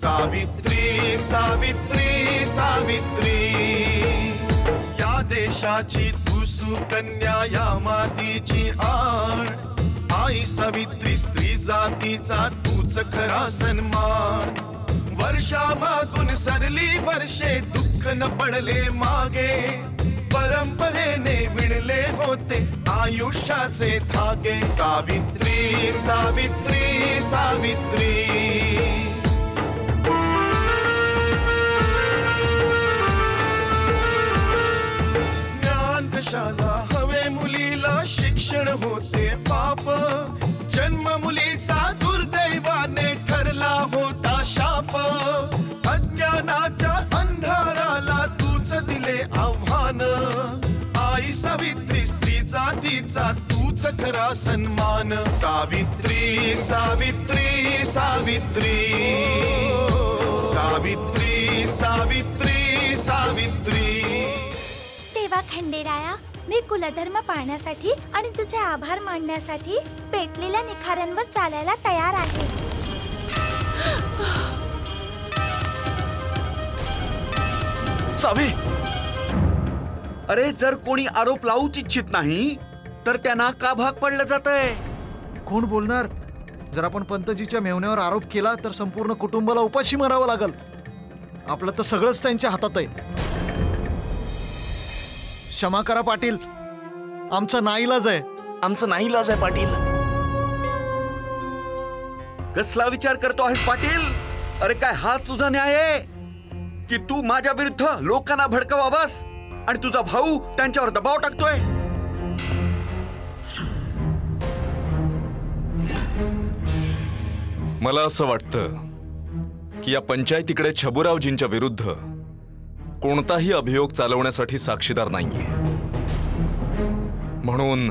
सावित्री सावित्री सावित्री, या देशाची तू सुकन्या, या मातीची आण, आई सावित्री स्त्री जातीचा तूच खरा सन्मान। वर्षामागून सरली वर्षे दुःख न पडले मागे, परंपरेने विणले होते आयुष्याचे धागे। सावित्री सावित्री सावित्री, ज्ञान कशाला हवे मुलीला, शिक्षण होते पाप, जन्म मुलीचा दुर्दैवाने ठरला होता शाप। अज्ञानाच्या अंधाराला तूच दिले आव्हान, आई सावित्री स्त्री जातीचा तूच खरा सन्मान। सावित्री सावित्री सावित्री, सावित्री सावित्री सावित्री। देवा खंडेराया, मी कुलधर्म पाळण्यासाठी आणि तुझे आभार मानण्यासाठी पेटलेल्या निखाऱ्यांवर चालायला तयार आहे। सावी, अरे जर कोणी आरोप लावूच इच्छित नाही तर त्यांना का भाग पडलं जातंय? कोण बोलणार? जर आपण पंतजीच्या मेव्हण्यावर आरोप केला तर संपूर्ण कुटुंबाला उपाशी मरावं लागल। आपलं तर सगळंच त्यांच्या हातात आहे। क्षमा करा पाटील, आमचा नाईलाज आहे। आमचं नाईलाज आहे पाटील। कसला विचार करतो आहेस पाटील? अरे काय हा तुझा न्याय आहे की तू माझ्या विरुद्ध लोकांना भडकवावास आणि तुझा भाऊ त्यांच्यावर दबाव टाकतोय? मला असं वाटतं की या पंचायतीकडे छबुरावजींच्या विरुद्ध कोणताही अभियोग चालवण्यासाठी साक्षीदार नाहीये, म्हणून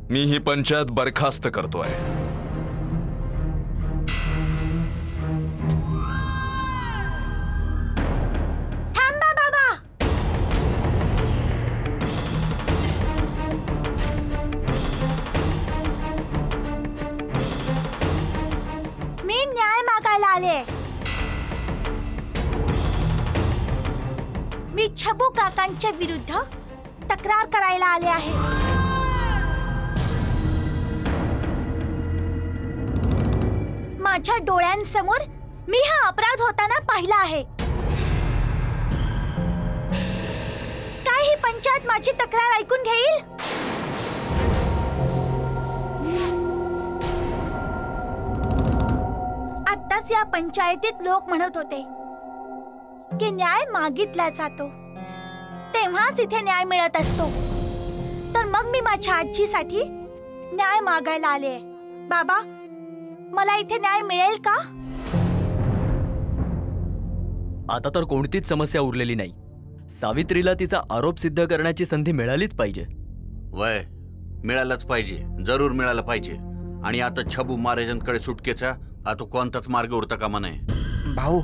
मी ही पंचायत बरखास्त करतोय। थांबा बाबा, मी न्याय मागायला आले। मी छबू काकांच्या विरुद्ध तक्रार करायला आले आहे। माझ्या डोळ्यांसमोर मी हा अपराध होताना पाहिला आहे। काय ही पंचायत माझी तक्रार ऐकून घेईल? आत्ताच या पंचायतीत लोक म्हणत होते की न्याय मागितला जातो तेव्हाच इथे न्याय मिळत असतो, तर मग मी माझ्या आजीसाठी न्याय मागायला आले। बाबा, मला इथे न्याय मिळेल का? आता तर कोणतीच समस्या उरलेली नाही। सावित्रीला तिचा आरोप सिद्ध करण्याची संधी मिळालीच पाहिजे। वय मिळालंच पाहिजे, जरूर मिळालं पाहिजे। आणि आता छबू महाराजांकडे सुटकेचा आता कोणताच मार्ग उरता कामा नये। भाऊ,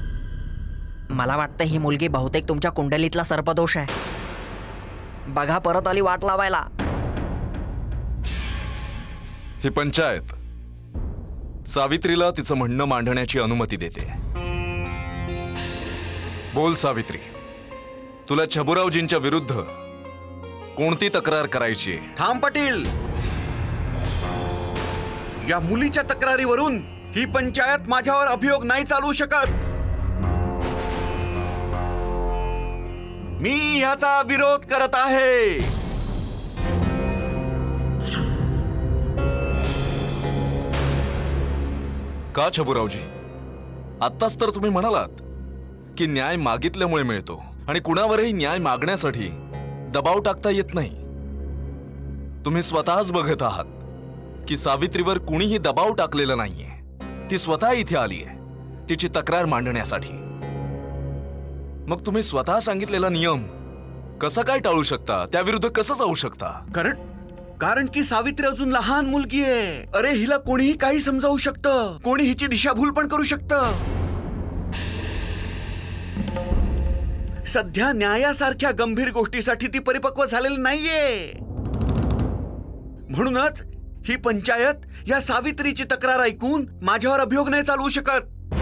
मला वाटतं ही मुलगी बहुतेक तुमच्या कुंडलीतला सर्पदोष आहे। बघा, परत आली वाट लावायला। ही पंचायत सावित्रीला तिचं म्हणणं मांडण्याची अनुमती देते। बोल सावित्री, तुला छबुरावजींच्या विरुद्ध कोणती तक्रार करायची? थांब पाटील, या मुलीच्या तक्रारीवरून ही पंचायत माझ्यावर अभियोग नाही चालवू शकत। मी याचा विरोध करत आहे। का छबुरावजी? आत्ताच तर तुम्ही म्हणालात की न्याय मागितल्यामुळे मिळतो आणि कुणावरही न्याय मागण्यासाठी दबाव टाकता येत नाही। तुम्ही स्वतःच बघत आहात की सावित्रीवर कुणीही दबाव टाकलेला नाहीये। ती स्वतः इथे आली आहे तिची तक्रार मांडण्यासाठी। मग तुम्ही स्वतः सांगितलेला नियम कसा काय टाळू शकता? त्याविरुद्ध कसं जाऊ शकता? कारण की सावित्री अजून लहान मुलगी आहे। अरे हिला कोणीही काही समजावू शकतं, कोणी हिची दिशाभूल पण करू शकतं। सध्या न्यायासारख्या गंभीर गोष्टीसाठी ती परिपक्व झालेली नाहीये। म्हणूनच ही पंचायत या सावित्रीची तक्रार ऐकून माझ्यावर अभियोग नाही चालवू शकत।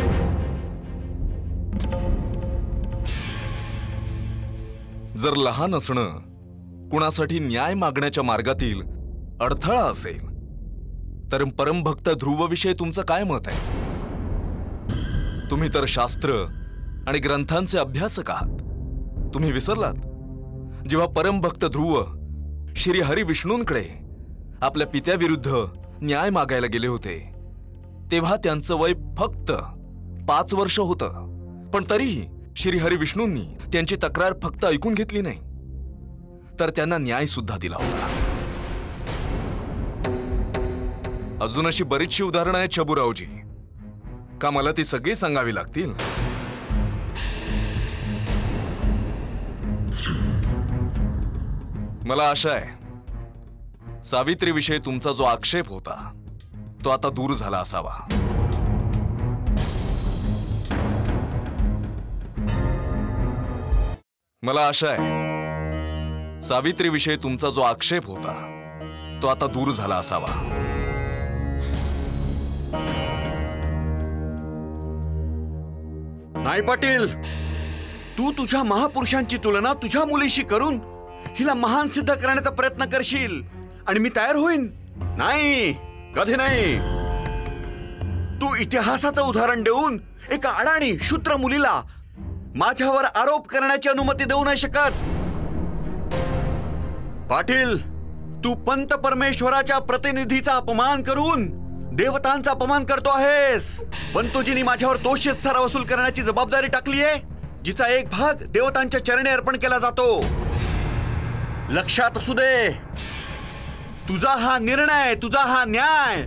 जर लहान असणं कुणासाठी न्याय मागण्याच्या मार्गातील अडथळा असेल तर परमभक्त ध्रुवविषयी तुमचं काय मत आहे? तुम्ही तर शास्त्र आणि ग्रंथांचे अभ्यासक आहात. तुम्ही विसरलात जेव्हा परमभक्त ध्रुव श्री हरी विष्णूंकडे आपल्या पित्याविरुद्ध न्याय मागायला गेले होते तेव्हा त्यांचं वय फक्त 5 वर्ष होतं. पण तरीही श्री हरी विष्णूंनी त्यांची तक्रार फक्त ऐकून घेतली नाही तर त्यांना न्याय सुद्धा दिला होता. अजून अशी बरीचशी उदाहरणं आहेत छबुरावजी. का मला ती सगळी सांगावी लागतील? मला आशा आहे सावित्रीविषयी तुमचा जो आक्षेप होता तो आता दूर झाला असावा. मला आशा आहे सावित्रीविषयी तुमचा जो आक्षेप होता तो आता दूर झाला असावा. नाही पाटील, तू तुझ्या महापुरुषांची तुलना तुझ्या मुलीशी करून हिला महान सिद्ध करण्याचा प्रयत्न करशील आणि मी तयार होईन? नाही, कधी नाही. तू इतिहासाचं उदाहरण देऊन एका अडाणी शूद्र मुलीला माझ्यावर आरोप करण्याची अनुमती देऊ नाही शकत. पाटील, तू पंत परमेश्वराच्या प्रतिनिधीचा अपमान करून देवतांचा अपमान करतो आहेस. पंतोजींनी माझ्यावर दोषीत सारा वसूल करण्याची जबाबदारी टाकली आहे जिचा एक भाग देवतांच्या चरणी अर्पण केला जातो. लक्षात असू दे, तुझा हा निर्णय, तुझा हा न्याय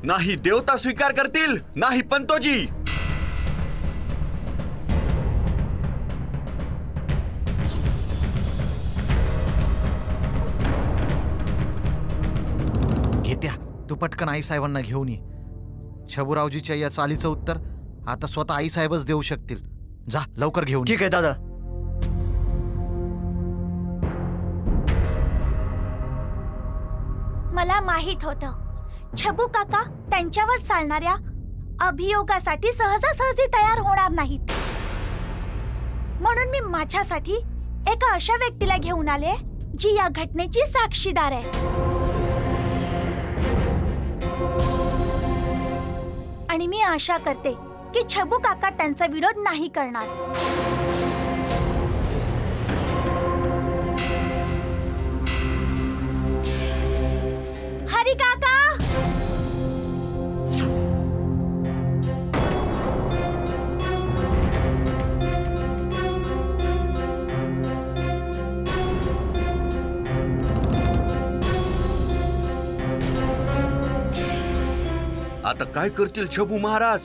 नाही देवता स्वीकार करतील नाही पंतोजी. घेत्या, तू पटकन आई साहेबांना घेऊन ये. छबुरावजीच्या या चालीचं उत्तर आता स्वतः आई साहेबच देऊ शकतील. जा लवकर घेऊन ये. ठीक आहे दादा. मला माहित होतं छबू काका त्यांच्यावर चालणाऱ्या अभियोगासाठी सहजासहजी तयार होणार नाहीत. म्हणून मी माझ्यासाठी एका अशा व्यक्तीला घेऊन आले जी या घटनेची साक्षीदार आहे आणि मी आशा करते की छबू काका त्यांचा विरोध नाही करणार. हरी काका, आता काय करतील छबू महाराज?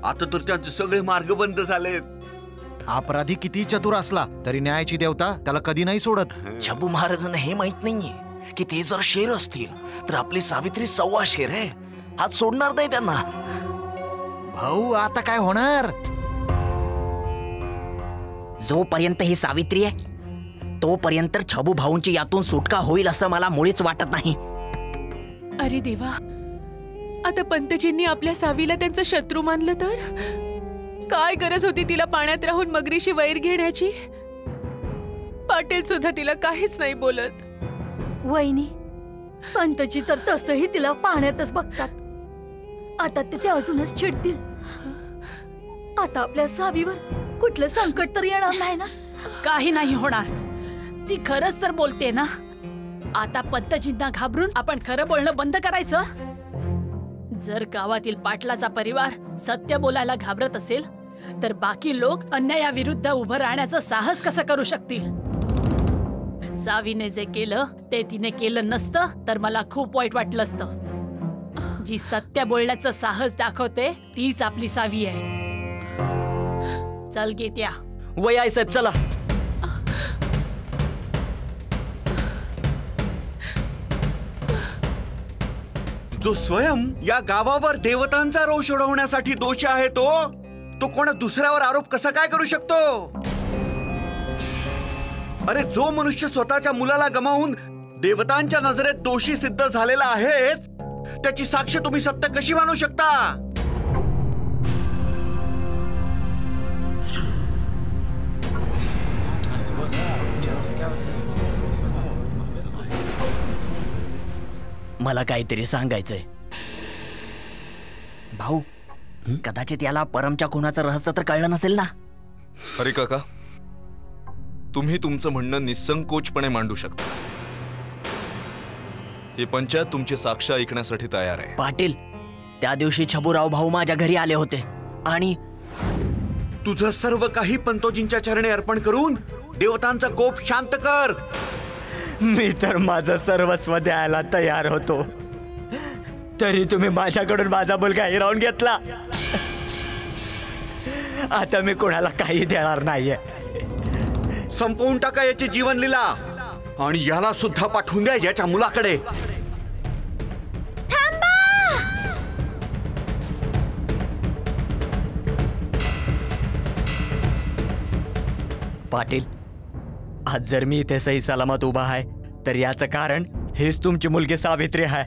आता तर त्यांचे सगळे मार्ग बंद झालेत. अपराधी किती चतुर असला तरी न्यायाची देवता त्याला कधी नाही सोडत. छबू महाराजांना हे माहित नाहीये की ते जर शेर असतील तर आपली सावित्री 1.25 शेर आहे. हात सोडणार नाही त्यांना. भाऊ, आता काय होणार? जोपर्यंत ही सावित्री आहे तोपर्यंत छबू भाऊंची यातून सुटका होईल असं मला मुळीच वाटत नाही. अरे देवा, आता पंतजींनी आपल्या सावीला त्यांचा शत्रू मानलं तर काय गरज होती तिला पाण्यात राहून मगरीशी वैर घेण्याची? पाटील सुद्धा तिला काहीच नाही बोलत. वहिनी, पंतजी तर तसंही तिला पाण्यातच बघतात. आता ते अजूनच चिडतील. आता आपल्या सावीवर कुठलं संकट तर येणार नाही ना? काही नाही होणार. ती खरंच तर बोलते ना. आता पंतजींना घाबरून आपण खरं बोलणं बंद करायचं. जर गावातील पाटलाचा परिवार सत्य बोलायला घाबरत असेल तर बाकी लोक अन्यायाविरुद्ध उभं राहण्याचं साहस कसं करू शकतील? सावीने जे केलं ते तिने केलं नसतं तर मला खूप वाईट वाटलं असतं. जी सत्य बोलण्याचं साहस दाखवते तीच आपली सावी आहे. चल घेत्या. वय आई साहेब, चला. जो स्वयं या गावावर देवतांचा रोष उडवण्यासाठी दोषी आहे तो कोणा दुसऱ्यावर आरोप कसा काय करू शकतो? अरे, जो मनुष्य स्वतःच्या मुलाला गमावून देवतांच्या नजरेत दोषी सिद्ध झालेला आहे त्याची साक्ष तुम्ही सत्य कशी मानू शकता? मला काहीतरी सांगायचंय. भाऊ, कदाचित याला परमच्या खुनाचं रहस्य तर कळलं नसेल ना? हरी काका, तुम्ही तुमचं म्हणणं निसंकोचपणे मांडू शकता. ही पंचायत तुमची साक्ष ऐकण्यासाठी तयार आहे. पाटील, त्या दिवशी छबुराव भाऊ माझ्या घरी आले होते आणि तुझं सर्व काही पंतोजींच्या चरणी अर्पण करून देवतांचा कोप शांत कर. मी तर माझं सर्वस्व द्यायला तयार होतो, तरी तुम्ही माझ्याकडून माझा मुलगा हिरावून घेतला. आता मी कोणाला काही देणार नाहीये. संपवून टाका याची जीवनलीला आणि याला सुद्धा पाठवून द्या याच्या मुलाकडे. पाटील, आज जर मी इथे सही सलामत उभा आहे तर याचं कारण हेच तुमची मुलगी सावित्री आहे.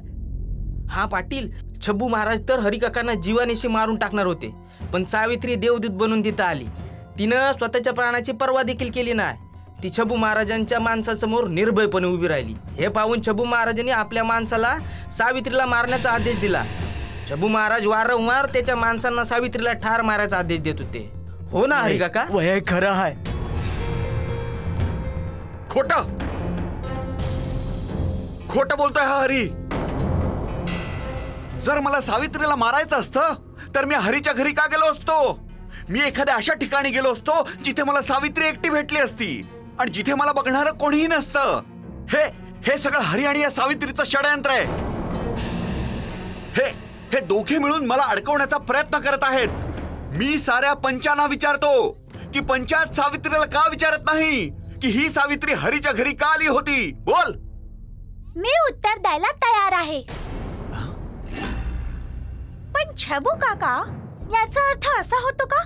हा पाटील, छब्बू महाराज तर हरिकाकांना जीवानिशी मारून टाकणार होते, पण सावित्री देवदूत बनून तिथं आली. तिनं स्वतःच्या प्राणाची पर्वा देखील केली नाही. ती छब्बू महाराजांच्या माणसासमोर निर्भयपणे उभी राहिली. हे पाहून छब्बू महाराजांनी आपल्या माणसाला सावित्रीला मारण्याचा आदेश दिला. छब्बू महाराज वारंवार त्याच्या माणसांना सावित्रीला ठार मारायचा आदेश देत होते. हो ना हरिकाका? वय खरं आहे. खोटं खोटं बोलतोय हा हरी. जर मला सावित्रीला मारायचं असतं तर मी हरीच्या घरी का गेलो असतो? मी एखाद्या अशा ठिकाणी गेलो असतो जिथे मला सावित्री एकटी भेटली असती आणि जिथे मला बघणारं कोणीही नसतं. हे सगळं हरी आणि या सावित्रीचं षडयंत्र आहे. हे दोघे मिळून मला अडकवण्याचा प्रयत्न करत आहेत. मी साऱ्या पंचांना विचारतो की पंचायत सावित्रीला का विचारत नाही की ही सावित्री हरीच्या घरी का आली होती? बोल. मी उत्तर द्यायला तयार आहे, पण छबू काका, याचा अर्थ असा होतो का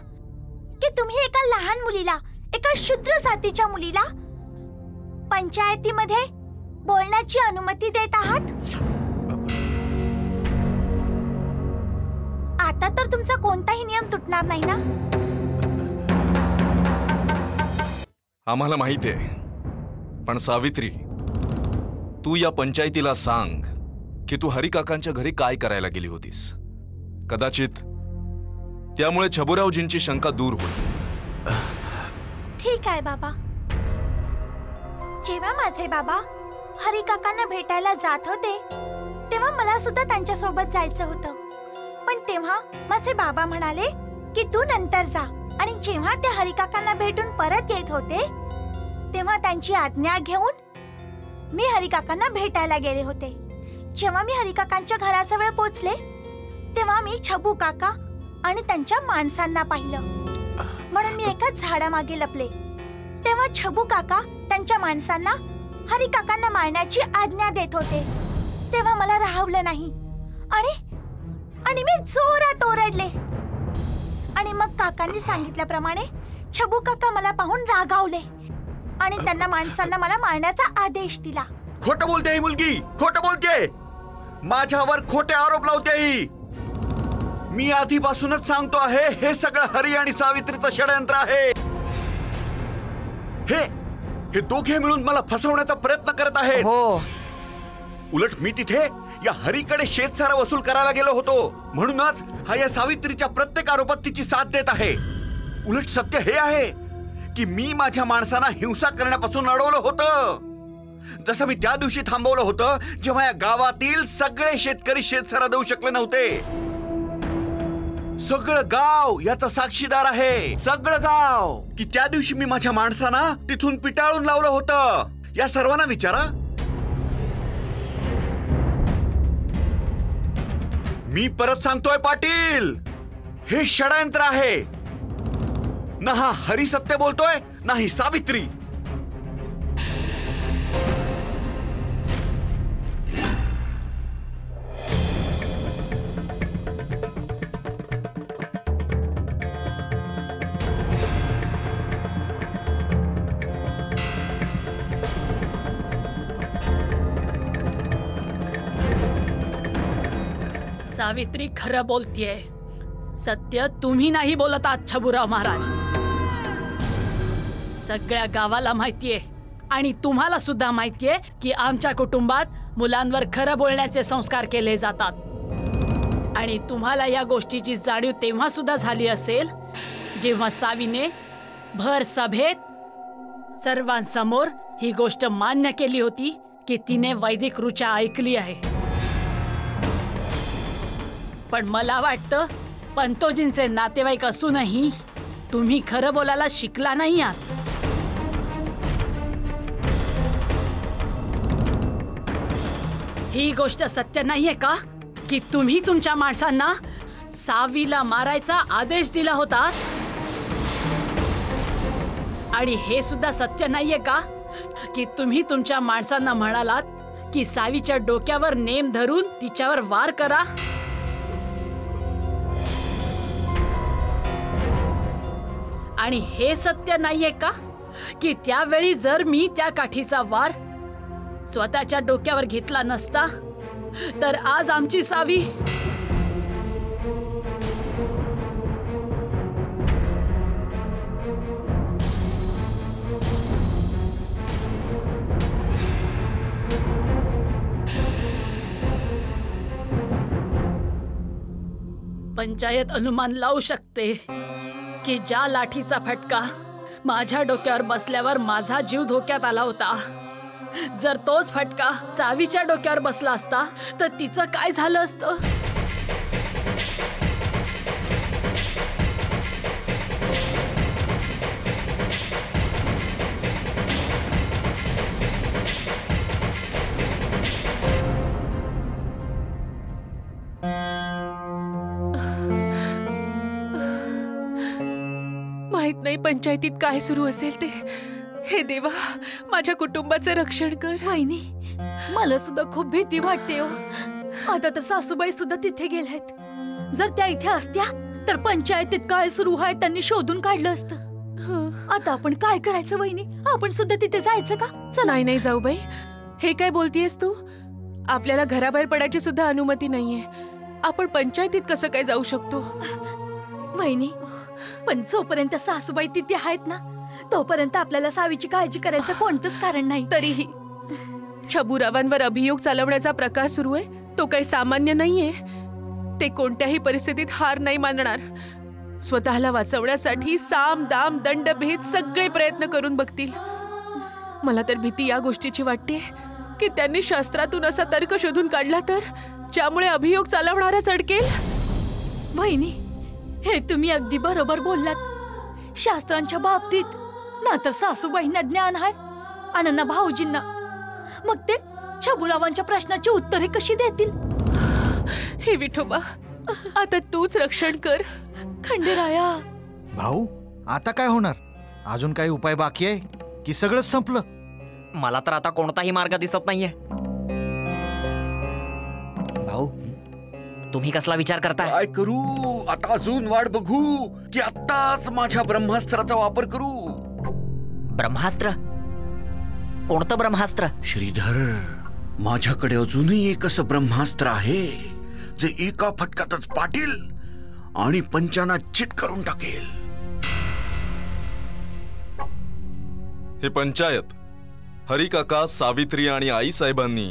की तुम्ही एका लहान मुलीला, एका शूद्र जातीच्या मुलीला पंचायतीमध्ये बोलण्याची अनुमती देत आहात? आता तर तुमचा कोणताही नियम तुटणार नाही ना? आम्हाला माहिती आहे, पण सावित्री, तू या पंचायतीला सांग की तू हरिकाकांच्या घरी काय करायला गेली होतीस. कदाचित त्यामुळे छबुरावजींची शंका दूर होईल. ठीक आहे बाबा. जेव्हा माझे बाबा हरिकाकांना भेटायला जात होते तेव्हा मला सुद्धा त्यांच्या सोबत जायचं होतं, पण तेव्हा माझे बाबा म्हणाले की तू नंतर जा. आणि जेव्हा ते हरिकाकांना भेटून परत येत होते तेव्हा त्यांची आज्ञा घेऊन मी हरिकाकांना भेटायला गेले होते. जेव्हा मी हरिकाकांच्या घराजवळ पोहोचले तेव्हा मी छबू काका आणि त्यांच्या माणसांना पाहिलं, म्हणून मी एका झाडामागे लपले. तेव्हा छबू काका त्यांच्या माणसांना हरिकाकांना मारण्याची आज्ञा देत होते. तेव्हा मला राहवलं नाही आणि मी जोरात ओरडले. आणि मग काकांनी सांगितल्याप्रमाणे छबू काका मला पाहून रागावले आणि त्यांना माणसांना मला मारण्याचा आदेश दिला. खोटं बोलते ही मुलगी, खोटं बोलते. माझ्यावर खोटे आरोप लावते ही. मी आधीपासूनच सांगतो आहे, हे सगळं हरी आणि सावित्रीचं षडयंत्र आहे. हे दोघे मिळून मला फसवण्याचा प्रयत्न करत आहेत. हो. उलट मी तिथे या हरीकडे शेतसारा वसूल करायला गेलो होतो, म्हणूनच हा या सावित्रीच्या प्रत्येक आरोपात तिची साथ देत आहे. उलट सत्य हे आहे की मी माझ्या माणसांना हिंसा करण्यापासून अडवलं होतं, जसं मी त्या दिवशी थांबवलं होतं जेव्हा या गावातील सगळे शेतकरी शेतसारा देऊ शकले नव्हते. सगळं गाव याचा साक्षीदार आहे, सगळं गाव, की त्या दिवशी मी माझ्या माणसांना तिथून पिटाळून लावलं होतं. या सर्वांना विचारा. मी परत सांगतोय पाटील, हे षडयंत्र आहे. ना हा हरी सत्य बोलतोय ना ही सावित्री. सावित्री खरं बोलतीये. सत्य तुम्ही नाही बोलत आहात छबुराव महाराज. सगळ्या गावाला माहितीये आणि तुम्हाला सुद्धा माहितीये की आमच्या कुटुंबात मुलांवर खरं बोलण्याचे संस्कार केले जातात. आणि तुम्हाला या गोष्टीची जाणीव तेव्हा सुद्धा झाली असेल जेव्हा सावीने भर सभेत सर्वांसमोर ही गोष्ट मान्य केली होती की तिने वैदिक ऋचा ऐकली आहे. पण मला वाटतं पंतोजींचे नातेवाईक असूनही तुम्ही खरं बोलायला शिकला नाही आहात. ही गोष्ट सत्य नाहीये का की तुम्ही तुमच्या माणसांना सावीला मारायचा आदेश दिला होता? आणि हे सुद्धा सत्य नाहीये का की तुम्ही तुमच्या माणसांना म्हणालात की सावीच्या डोक्यावर नेम धरून तिच्यावर वार करा? आणि हे सत्य नाहीये का की त्यावेळी जर मी त्या काठीचा वार स्वतःच्या डोक्यावर घेतला नसता तर आज आमची सावी पंचायत अनुमान लावू शकते की ज्या लाठीचा फटका माझ्या डोक्यावर बसल्यावर माझा जीव धोक्यात आला होता, जर तोच फटका सावीच्या डोक्यावर बसला असता तर तिचं काय झालं असतं? माहित नाही पंचायतीत काय सुरू असेल ते. हे देवा, माझ्या कुटुंबाचं रक्षण कर. वहिनी, मला सुद्धा खूप भीती वाटते हो. आता तर सासूबाई सुद्धा तिथे गेल्यात. जर त्या इथे असत्या तर पंचायतीत काय सुरू आहे त्यांनी शोधून काढलं असतं. आता आपण काय करायचं वहिनी? आपण सुद्धा तिथे जायचं का? चला. नाही नाही जाऊ बाई, हे काय बोलतीयस तू? आपल्याला घराबाहेर पडायची सुद्धा अनुमती नाहीये. आपण पंचायतीत कसं काय जाऊ शकतो? वहिनी, पण जोपर्यंत सासूबाई तिथे आहेत ना तोपर्यंत आपल्याला सावीची काळजी करायचं कोणतंच कारण नाही. तरीही छबुरावांवर अभियोग चालवण्याचा प्रकार सुरू आहे. तो काही सामान्य नाहीये. ते कोणत्याही परिस्थितीत हार नाही मानणार. स्वतःला वाचवण्यासाठी साम दाम दंडभेद सगळे प्रयत्न करून बघतील. मला तर भीती या गोष्टीची वाटते की त्यांनी शास्त्रातून असा तर्क शोधून काढला तर ज्यामुळे अभियोग चालवणाराच अडकेल. वहिनी, हे तुम्ही अगदी बरोबर बोललात. शास्त्रांच्या बाबतीत ना तर सासूबाईंना ज्ञान आहे आणि ना भाऊजींना. मग ते छबुरावांच्या प्रश्नाची उत्तरे कशी देतील? हे विठोबा, आता तूच रक्षण कर. खंडेराया. भाऊ, आता काय होणार? अजून काही उपाय बाकी आहे की सगळंच संपलं? मला तर आता कोणताही मार्ग दिसत नाहीये. भाऊ, तुम्ही कसला विचार करताय? काय करू आता? अजून वाट बघू की आत्ताच माझ्या ब्रह्मास्त्राचा वापर करू? ब्रह्मास्त्र? कोणतं ब्रह्मास्त्र? श्रीधर, माझ्याकडे अजूनही एक असं ब्रह्मास्त्र आहे जे एका फटक्यातच पाटील आणि पंचांना चित करून टाकेल. हे पंचायत हरिकाका, सावित्री आणि आई साहेबांनी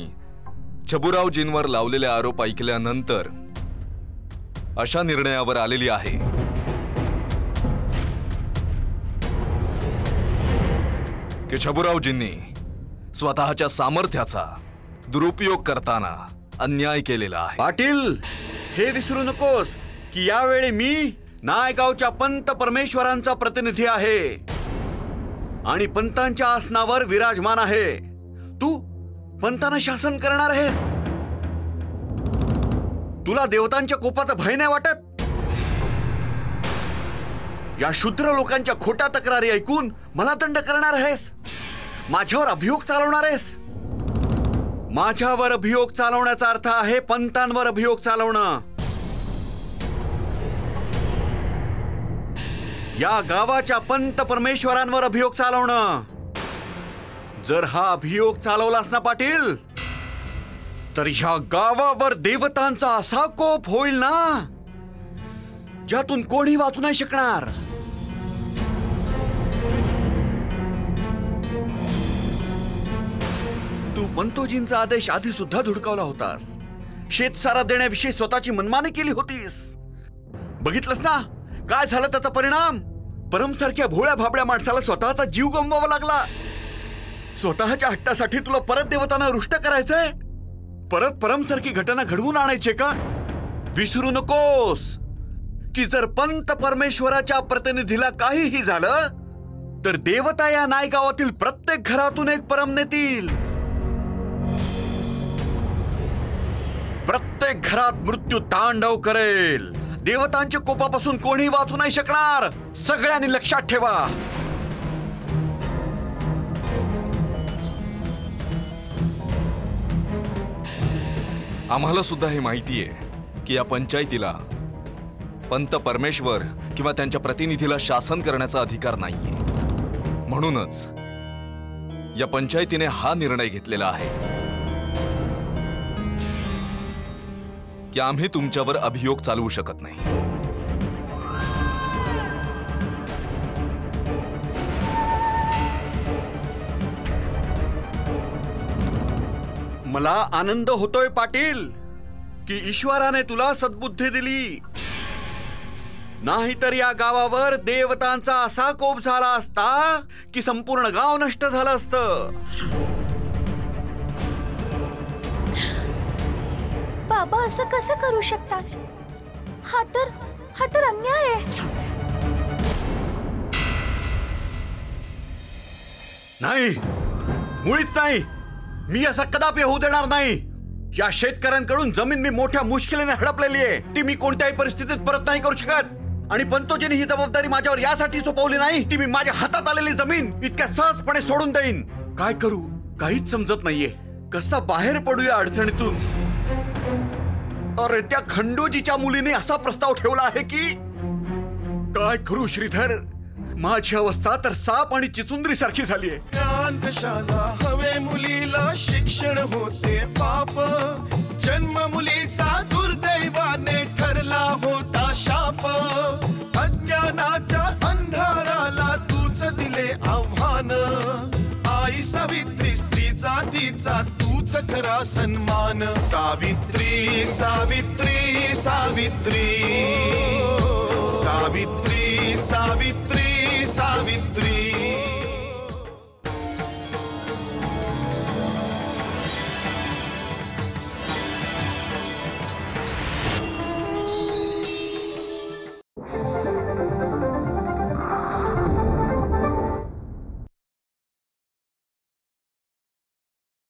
छबुरावजींवर लावलेले आरोप ऐकल्यानंतर अशा निर्णयावर आलेली आहे की छबुरावजींनी स्वतःच्या सामर्थ्याचा दुरुपयोग करताना अन्याय केलेला आहे. पाटील, हे विसरू नकोस की यावेळी मी नायगावच्या पंत परमेश्वरांचा प्रतिनिधी आहे आणि पंतांच्या आसनावर विराजमान आहे. तू पंतांना शासन करणार आहेस. तुला देवतांच्या कोपाचा भय नाही वाटत? या शूद्र लोकांच्या खोट्या तक्रारी ऐकून मला दंड करणार आहेस? माझ्यावर अभियोग चालवणार आहेस? माझ्यावर अभियोग चालवण्याचा अर्थ आहे पंतांवर अभियोग चालवणं. या गावाच्या पंत परमेश्वरांवर अभियोग चालवणं. जर हा अभियोग चालवलास ना पाटील, तर ह्या गावावर देवतांचा असा कोप होईल ना ज्यातून कोणी वाचू नाही शकणार. तू पंतोजींचा आदेश आधी सुद्धा धुडकावला होतास. शेतसारा देण्याविषयी स्वतःची मनमानी केली होतीस. बघितलंस ना काय झालं त्याचा परिणाम. परमसारख्या भोळ्या भाबड्या माणसाला स्वतःचा जीव गमवावा लागला. स्वतःच्या हट्टासाठी तुला परत देवतांना रुष्ट करायचंय. परत परमसारखी घटना घडवून आणायचे का. विसरू नकोस की जर पंत परमेश्वराच्या प्रतिनिधीला काहीही झालं तर देवता या नायगावातील प्रत्येक घरातून एक परम नेतील. प्रत्येक घरात मृत्यू तांडव करेल. देवतांच्या कोपापासून कोणी वाचू नाही शकणार. सगळ्यांनी लक्षात ठेवा. आम्हाला सुद्धा हे माहिती आहे की या पंचायतीला पंत परमेश्वर किंवा त्यांच्या प्रतिनिधीला शासन करण्याचा अधिकार नाहीये. म्हणूनच या पंचायतीने हा निर्णय घेतलेला आहे की आम्ही तुमच्यावर अभियोग चालवू शकत नाही. मला आनंद होतोय पाटील की ईश्वराने तुला सद्बुद्धी दिली. नाहीतर या गावावर देवतांचा असा कोप झाला असता की संपूर्ण गाव नष्ट झालं असतं. बाबा असं कसं करू शकतात. हा तर अन्याय आहे. नाही मुळीच नाही. मी असं कदापि होऊ देणार नाही. या शेतकऱ्यांकडून जमीन मी मोठ्या मुश्किलीने हडपलेली आहे. ती मी कोणत्याही परिस्थितीत परत नाही करू शकत. आणि पंतोजीने ही जबाबदारी माझ्यावर यासाठी सोपवली नाही ती मी माझ्या हातात आलेली जमीन इतक्या सहजपणे सोडून देईन. काय करू काहीच समजत नाहीये. कसा बाहेर पडूया अडचणीतून. अरे त्या खंडोजीच्या मुलीने असा प्रस्ताव ठेवला आहे की काय करू श्रीधर. माझी अवस्था तर साप आणि चिचुंद्री सारखी झाली आहे. ज्ञान कशाला हवे मुलीला शिक्षण होते पाप. जन्म मुलीचा दुर्दैवाने ठरला होता शाप. अज्ञानाच्या अंधाराला तूच दिले आव्हान. आई सावित्री स्त्री जातीचा तूच खरा सन्मान. सावित्री सावित्री सावित्री सावित्री